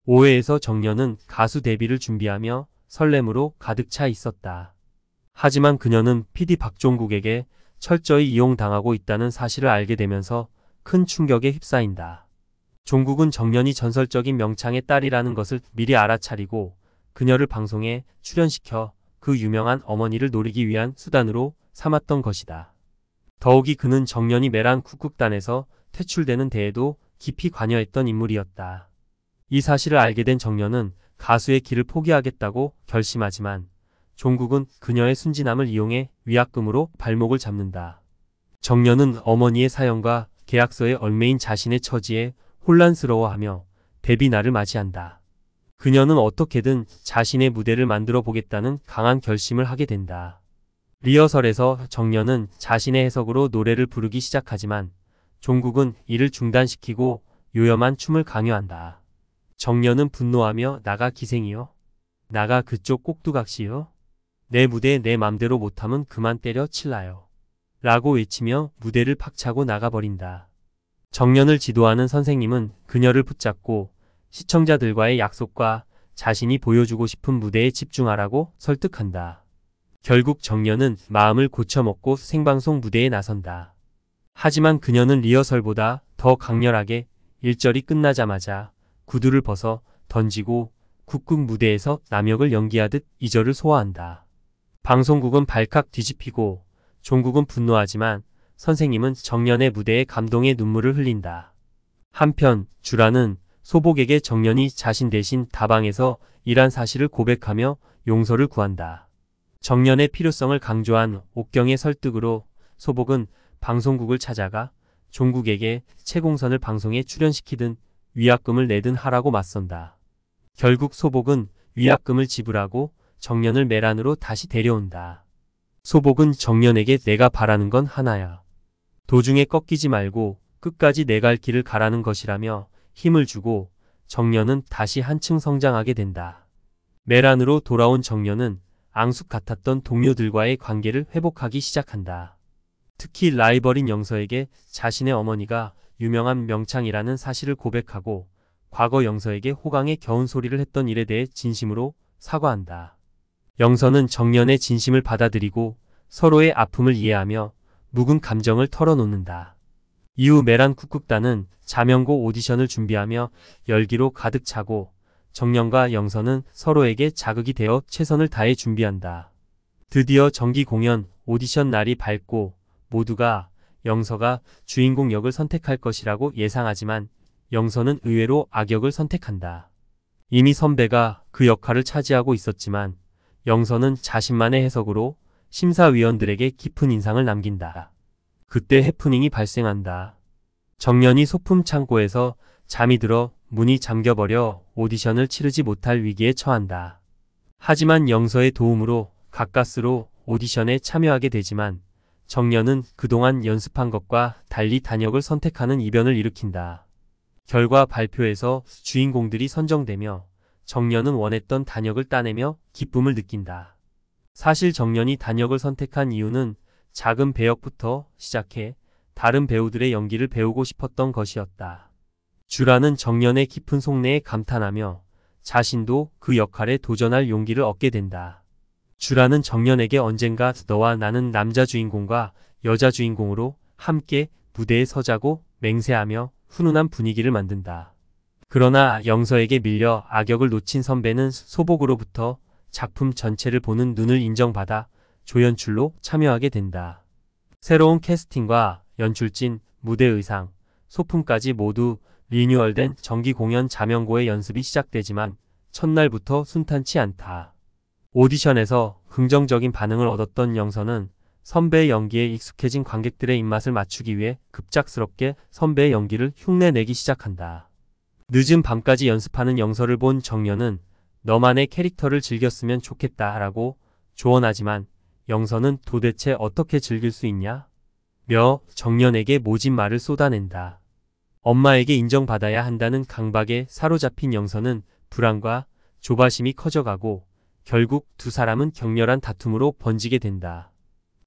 오해에서 정연은 가수 데뷔를 준비하며 설렘으로 가득 차 있었다. 하지만 그녀는 PD 박종국에게 철저히 이용당하고 있다는 사실을 알게 되면서 큰 충격에 휩싸인다. 종국은 정연이 전설적인 명창의 딸이라는 것을 미리 알아차리고 그녀를 방송에 출연시켜 그 유명한 어머니를 노리기 위한 수단으로 삼았던 것이다. 더욱이 그는 정연이 메란 쿡쿡단에서 퇴출되는 데에도 깊이 관여했던 인물이었다. 이 사실을 알게 된 정연은 가수의 길을 포기하겠다고 결심하지만 종국은 그녀의 순진함을 이용해 위약금으로 발목을 잡는다. 정연은 어머니의 사연과 계약서에 얽매인 자신의 처지에 혼란스러워하며 데뷔 날을 맞이한다. 그녀는 어떻게든 자신의 무대를 만들어 보겠다는 강한 결심을 하게 된다. 리허설에서 정연은 자신의 해석으로 노래를 부르기 시작하지만 종국은 이를 중단시키고 요염한 춤을 강요한다. 정연은 분노하며 나가 기생이요? 나가 그쪽 꼭두각시요? 내 무대 내 맘대로 못하면 그만 때려 칠라요. 라고 외치며 무대를 박차고 나가버린다. 정연을 지도하는 선생님은 그녀를 붙잡고 시청자들과의 약속과 자신이 보여주고 싶은 무대에 집중하라고 설득한다. 결국 정연은 마음을 고쳐먹고 생방송 무대에 나선다. 하지만 그녀는 리허설보다 더 강렬하게 일절이 끝나자마자 구두를 벗어 던지고 국극 무대에서 남역을 연기하듯 2절을 소화한다. 방송국은 발칵 뒤집히고 종국은 분노하지만 선생님은 정연의 무대에 감동의 눈물을 흘린다. 한편 주라는 소복에게 정연이 자신 대신 다방에서 일한 사실을 고백하며 용서를 구한다. 정연의 필요성을 강조한 옥경의 설득으로 소복은 방송국을 찾아가 종국에게 채공선을 방송에 출연시키든 위약금을 내든 하라고 맞선다. 결국 소복은 위약금을 지불하고 정연을 메란으로 다시 데려온다. 소복은 정연에게 내가 바라는 건 하나야. 도중에 꺾이지 말고 끝까지 내 갈 길을 가라는 것이라며 힘을 주고 정연은 다시 한층 성장하게 된다. 메란으로 돌아온 정연은 앙숙 같았던 동료들과의 관계를 회복하기 시작한다. 특히 라이벌인 영서에게 자신의 어머니가 유명한 명창이라는 사실을 고백하고 과거 영서에게 호강에 겨운 소리를 했던 일에 대해 진심으로 사과한다. 영서는 정연의 진심을 받아들이고 서로의 아픔을 이해하며 묵은 감정을 털어놓는다. 이후 메란 쿡쿡단은 자명고 오디션을 준비하며 열기로 가득 차고 정연과 영서는 서로에게 자극이 되어 최선을 다해 준비한다. 드디어 정기 공연 오디션 날이 밝고 모두가 영서가 주인공 역을 선택할 것이라고 예상하지만 영서는 의외로 악역을 선택한다. 이미 선배가 그 역할을 차지하고 있었지만 영서는 자신만의 해석으로 심사위원들에게 깊은 인상을 남긴다. 그때 해프닝이 발생한다. 정연이 소품 창고에서 잠이 들어 문이 잠겨버려 오디션을 치르지 못할 위기에 처한다. 하지만 영서의 도움으로 가까스로 오디션에 참여하게 되지만 정연은 그동안 연습한 것과 달리 단역을 선택하는 이변을 일으킨다. 결과 발표에서 주인공들이 선정되며 정연은 원했던 단역을 따내며 기쁨을 느낀다. 사실 정연이 단역을 선택한 이유는 작은 배역부터 시작해 다른 배우들의 연기를 배우고 싶었던 것이었다. 주라는 정연의 깊은 속내에 감탄하며 자신도 그 역할에 도전할 용기를 얻게 된다. 주라는 정연에게 언젠가 너와 나는 남자 주인공과 여자 주인공으로 함께 무대에 서자고 맹세하며 훈훈한 분위기를 만든다. 그러나 영서에게 밀려 악역을 놓친 선배는 소복으로부터 작품 전체를 보는 눈을 인정받아 조연출로 참여하게 된다. 새로운 캐스팅과 연출진, 무대 의상, 소품까지 모두 리뉴얼된 정기 공연 자명고의 연습이 시작되지만 첫날부터 순탄치 않다. 오디션에서 긍정적인 반응을 얻었던 영서는 선배의 연기에 익숙해진 관객들의 입맛을 맞추기 위해 급작스럽게 선배의 연기를 흉내내기 시작한다. 늦은 밤까지 연습하는 영서를 본 정연은 너만의 캐릭터를 즐겼으면 좋겠다라고 조언하지만 영서는 도대체 어떻게 즐길 수 있냐? 며 정연에게 모진 말을 쏟아낸다. 엄마에게 인정받아야 한다는 강박에 사로잡힌 영서는 불안과 조바심이 커져가고 결국 두 사람은 격렬한 다툼으로 번지게 된다.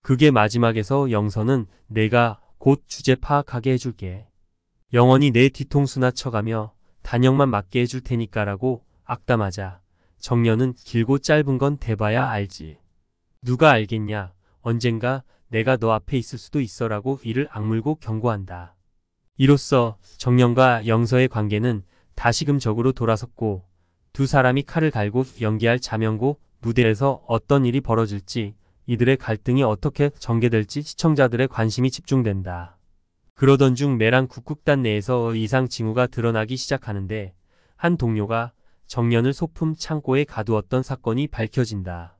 그게 마지막에서 영서는 내가 곧 주제 파악하게 해줄게. 영원히 내 뒤통수나 쳐가며 단역만 맡게 해줄 테니까라고 악담하자 정년은 길고 짧은 건 대봐야 알지. 누가 알겠냐. 언젠가 내가 너 앞에 있을 수도 있어라고 이를 악물고 경고한다. 이로써 정년과 영서의 관계는 다시금적으로 돌아섰고 두 사람이 칼을 갈고 연기할 자명고 무대에서 어떤 일이 벌어질지 이들의 갈등이 어떻게 전개될지 시청자들의 관심이 집중된다. 그러던 중 메란 국극단 내에서 이상 징후가 드러나기 시작하는데 한 동료가 정년을 소품 창고에 가두었던 사건이 밝혀진다.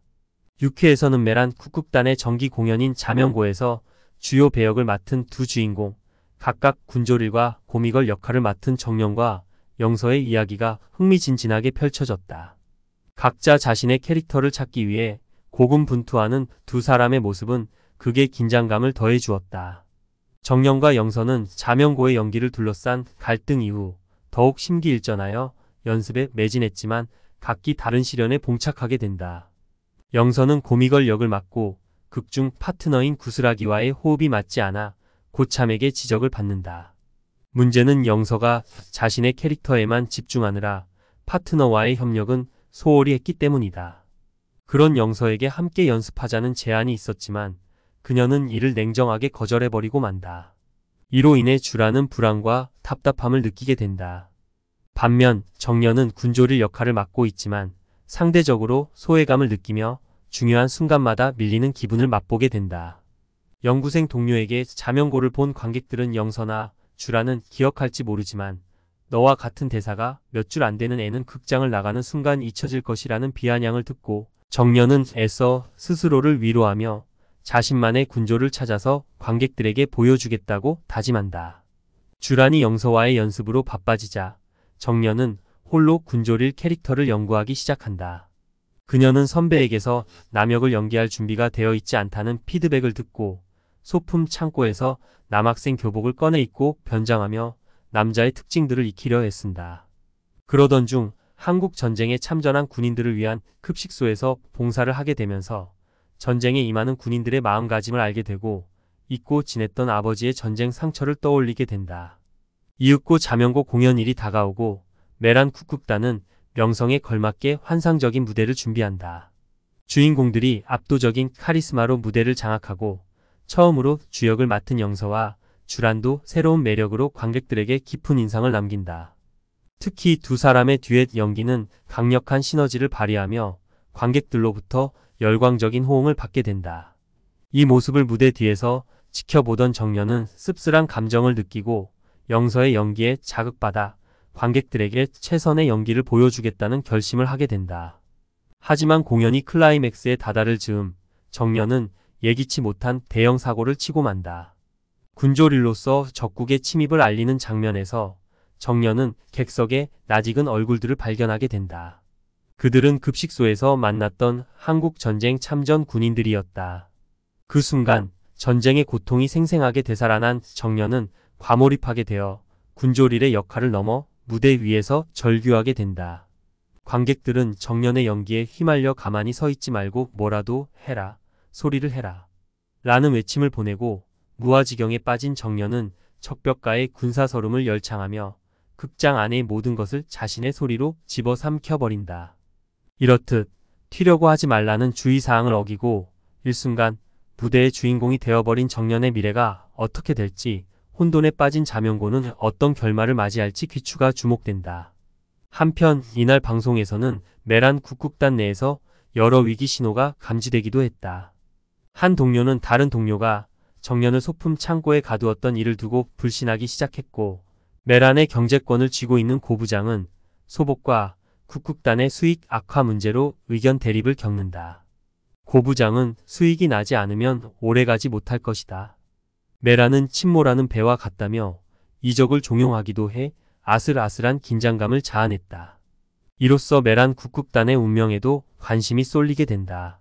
6회에서는 메란 국극단의 정기 공연인 자명고에서 주요 배역을 맡은 두 주인공 각각 군조릴과 고미걸 역할을 맡은 정년과 영서의 이야기가 흥미진진하게 펼쳐졌다. 각자 자신의 캐릭터를 찾기 위해 고군분투하는 두 사람의 모습은 극의 긴장감을 더해 주었다. 정년과 영서는 자명고의 연기를 둘러싼 갈등 이후 더욱 심기일전하여 연습에 매진했지만 각기 다른 시련에 봉착하게 된다. 영서는 고미걸 역을 맡고 극중 파트너인 구슬아기와의 호흡이 맞지 않아 고참에게 지적을 받는다. 문제는 영서가 자신의 캐릭터에만 집중하느라 파트너와의 협력은 소홀히 했기 때문이다. 그런 영서에게 함께 연습하자는 제안이 있었지만 그녀는 이를 냉정하게 거절해버리고 만다. 이로 인해 주라는 불안과 답답함을 느끼게 된다. 반면 정년은 군조릴 역할을 맡고 있지만 상대적으로 소외감을 느끼며 중요한 순간마다 밀리는 기분을 맛보게 된다. 연구생 동료에게 자명고를 본 관객들은 영서나 주라는 기억할지 모르지만 너와 같은 대사가 몇 줄 안 되는 애는 극장을 나가는 순간 잊혀질 것이라는 비아냥을 듣고 정년은 애써 스스로를 위로하며 자신만의 군조를 찾아서 관객들에게 보여주겠다고 다짐한다. 주란이 영서와의 연습으로 바빠지자 정년은 홀로 군조릴 캐릭터를 연구하기 시작한다. 그녀는 선배에게서 남역을 연기할 준비가 되어 있지 않다는 피드백을 듣고 소품 창고에서 남학생 교복을 꺼내 입고 변장하며 남자의 특징들을 익히려 애쓴다. 그러던 중 한국 전쟁에 참전한 군인들을 위한 급식소에서 봉사를 하게 되면서 전쟁에 임하는 군인들의 마음가짐을 알게 되고 잊고 지냈던 아버지의 전쟁 상처를 떠올리게 된다. 이윽고 자명고 공연일이 다가오고 메란 국극단은 명성에 걸맞게 환상적인 무대를 준비한다. 주인공들이 압도적인 카리스마로 무대를 장악하고 처음으로 주역을 맡은 영서와 주란도 새로운 매력으로 관객들에게 깊은 인상을 남긴다. 특히 두 사람의 듀엣 연기는 강력한 시너지를 발휘하며 관객들로부터 열광적인 호응을 받게 된다. 이 모습을 무대 뒤에서 지켜보던 정년은 씁쓸한 감정을 느끼고 영서의 연기에 자극받아 관객들에게 최선의 연기를 보여주겠다는 결심을 하게 된다. 하지만 공연이 클라이맥스에 다다를 즈음 정년은 예기치 못한 대형 사고를 치고 만다. 군조릴로서 적국의 침입을 알리는 장면에서 정년은 객석에 낯익은 얼굴들을 발견하게 된다. 그들은 급식소에서 만났던 한국 전쟁 참전 군인들이었다. 그 순간 전쟁의 고통이 생생하게 되살아난 정년은 과몰입하게 되어 군조릴의 역할을 넘어 무대 위에서 절규하게 된다. 관객들은 정년의 연기에 휘말려 가만히 서 있지 말고 뭐라도 해라, 소리를 해라 라는 외침을 보내고 무아지경에 빠진 정년은 적벽가의 군사서름을 열창하며 극장 안의 모든 것을 자신의 소리로 집어삼켜버린다. 이렇듯 튀려고 하지 말라는 주의사항을 어기고 일순간 무대의 주인공이 되어버린 정년의 미래가 어떻게 될지 혼돈에 빠진 자명고는 어떤 결말을 맞이할지 귀추가 주목된다. 한편 이날 방송에서는 메란 국극단 내에서 여러 위기 신호가 감지되기도 했다. 한 동료는 다른 동료가 정년을 소품 창고에 가두었던 일을 두고 불신하기 시작했고 메란의 경제권을 쥐고 있는 고부장은 소복과 국극단의 수익 악화 문제로 의견 대립을 겪는다. 고부장은 수익이 나지 않으면 오래가지 못할 것이다. 메란은 침몰하는 배와 같다며 이적을 종용하기도 해 아슬아슬한 긴장감을 자아냈다. 이로써 메란 국극단의 운명에도 관심이 쏠리게 된다.